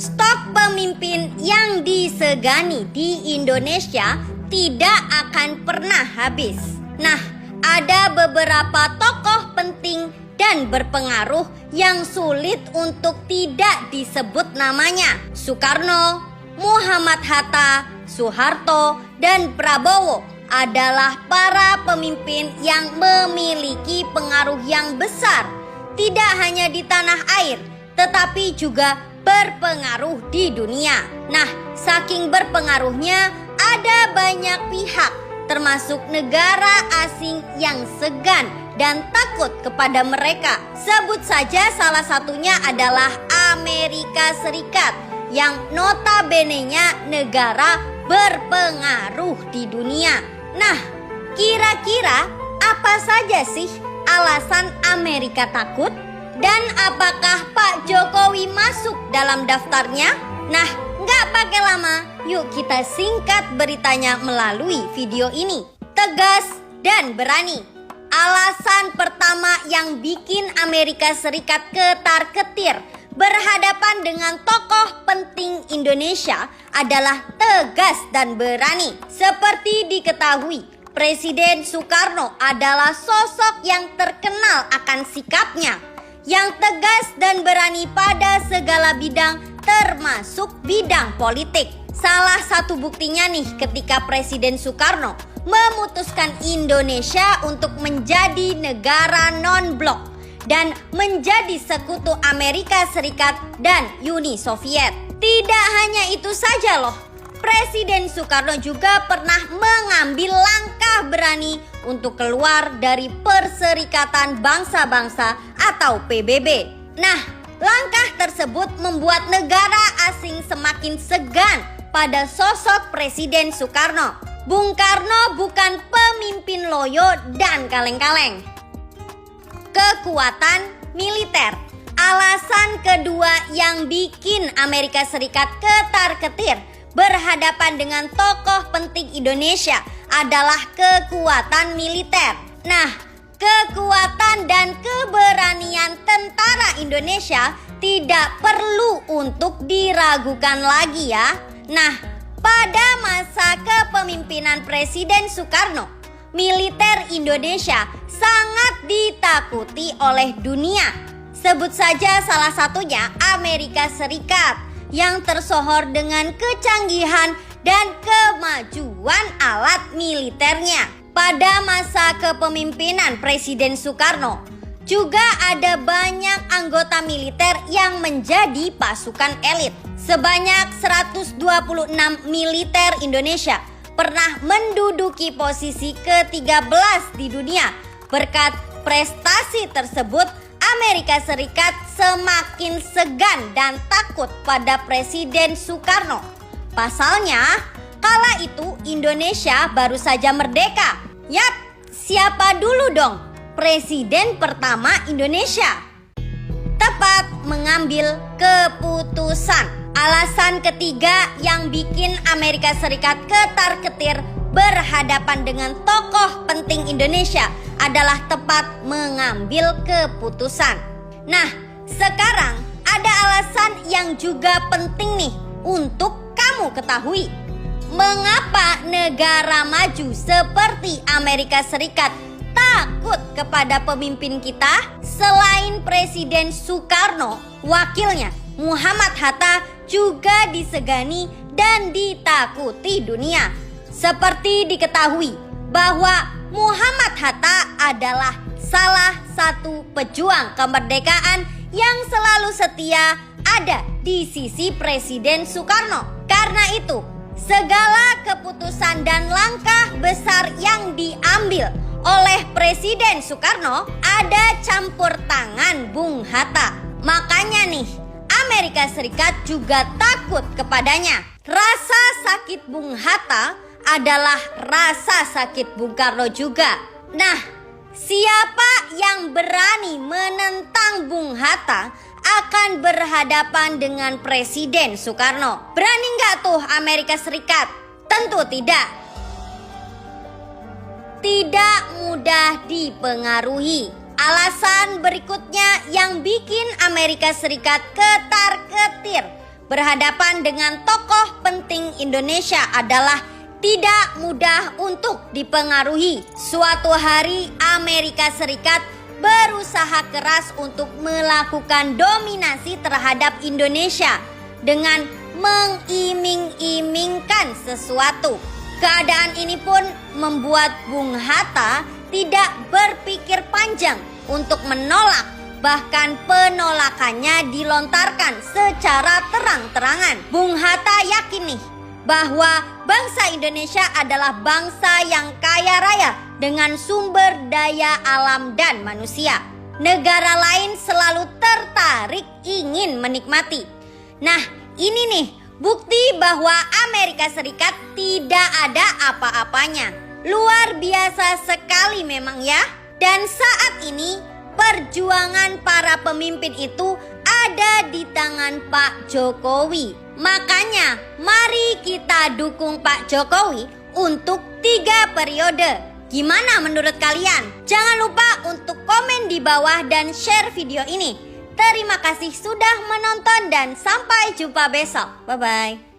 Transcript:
stok pemimpin yang disegani di Indonesia tidak akan pernah habis. Nah, ada beberapa tokoh penting dan berpengaruh yang sulit untuk tidak disebut namanya. Soekarno, Muhammad Hatta, Soeharto, dan Prabowo adalah para pemimpin yang memiliki pengaruh yang besar, tidak hanya di tanah air, tetapi juga berpengaruh di dunia. Nah, saking berpengaruhnya, ada banyak pihak, termasuk negara asing yang segan dan takut kepada mereka. Sebut saja salah satunya adalah Amerika Serikat, yang notabene-nya negara berpengaruh di dunia. Nah, kira-kira apa saja sih alasan Amerika takut? Dan apakah Pak Jokowi masuk dalam daftarnya? Nah, nggak pakai lama, yuk kita singkat beritanya melalui video ini. Tegas dan berani. Alasan pertama yang bikin Amerika Serikat ketar-ketir berhadapan dengan tokoh penting Indonesia adalah tegas dan berani. Seperti diketahui, Presiden Soekarno adalah sosok yang terkenal akan sikapnya, yang tegas dan berani pada segala bidang, termasuk bidang politik. Salah satu buktinya nih ketika Presiden Soekarno memutuskan Indonesia untuk menjadi negara non-blok dan menjadi sekutu Amerika Serikat dan Uni Soviet. Tidak hanya itu saja loh, Presiden Soekarno juga pernah mengambil langkah berani untuk keluar dari Perserikatan Bangsa-Bangsa atau PBB. Nah, langkah tersebut membuat negara asing semakin segan pada sosok Presiden Soekarno. Bung Karno bukan pemimpin loyo dan kaleng-kaleng. Kekuatan militer. Alasan kedua yang bikin Amerika Serikat ketar-ketir berhadapan dengan tokoh penting Indonesia adalah kekuatan militer. Nah, kekuatan dan keberanian tentara Indonesia tidak perlu untuk diragukan lagi ya. Nah, pada masa kepemimpinan Presiden Soekarno, militer Indonesia sangat ditakuti oleh dunia. Sebut saja salah satunya Amerika Serikat yang tersohor dengan kecanggihan dan kemajuan alat militernya. Pada masa kepemimpinan Presiden Soekarno, juga ada banyak anggota militer yang menjadi pasukan elit. Sebanyak 126 militer Indonesia pernah menduduki posisi ke-13 di dunia. Berkat prestasi tersebut, Amerika Serikat semakin segan dan takut pada Presiden Soekarno. Pasalnya, kala itu Indonesia baru saja merdeka. Yap, siapa dulu dong Presiden pertama Indonesia? Tepat mengambil keputusan. Alasan ketiga yang bikin Amerika Serikat ketar-ketir berhadapan dengan tokoh penting Indonesia adalah tepat mengambil keputusan. Nah, sekarang ada alasan yang juga penting nih untuk kamu ketahui. Mengapa negara maju seperti Amerika Serikat takut kepada pemimpin kita? Selain Presiden Soekarno, wakilnya Muhammad Hatta juga disegani dan ditakuti dunia. Seperti diketahui bahwa Muhammad Hatta adalah salah satu pejuang kemerdekaan yang selalu setia ada di sisi Presiden Soekarno. Karena itu, segala keputusan dan langkah besar yang diambil oleh Presiden Soekarno ada campur tangan Bung Hatta. Makanya nih, Amerika Serikat juga takut kepadanya. Rasa sakit Bung Hatta adalah rasa sakit Bung Karno juga. Nah, siapa yang berani menentang Bung Hatta akan berhadapan dengan Presiden Soekarno. Berani nggak tuh Amerika Serikat? Tentu tidak. Tidak mudah dipengaruhi. Alasan berikutnya yang bikin Amerika Serikat ketar-ketir berhadapan dengan tokoh penting Indonesia adalah tidak mudah untuk dipengaruhi. Suatu hari Amerika Serikat berusaha keras untuk melakukan dominasi terhadap Indonesia dengan mengiming-imingkan sesuatu. Keadaan ini pun membuat Bung Hatta tidak berpikir panjang untuk menolak. Bahkan penolakannya dilontarkan secara terang-terangan. Bung Hatta yakin nih bahwa bangsa Indonesia adalah bangsa yang kaya raya dengan sumber daya alam dan manusia. Negara lain selalu tertarik ingin menikmati. Nah, ini nih bukti bahwa Amerika Serikat tidak ada apa-apanya. Luar biasa sekali memang ya. Dan saat ini perjuangan para pemimpin itu ada di tangan Pak Jokowi. Makanya mari kita dukung Pak Jokowi untuk 3 periode. Gimana menurut kalian? Jangan lupa untuk komen di bawah dan share video ini. Terima kasih sudah menonton dan sampai jumpa besok. Bye-bye.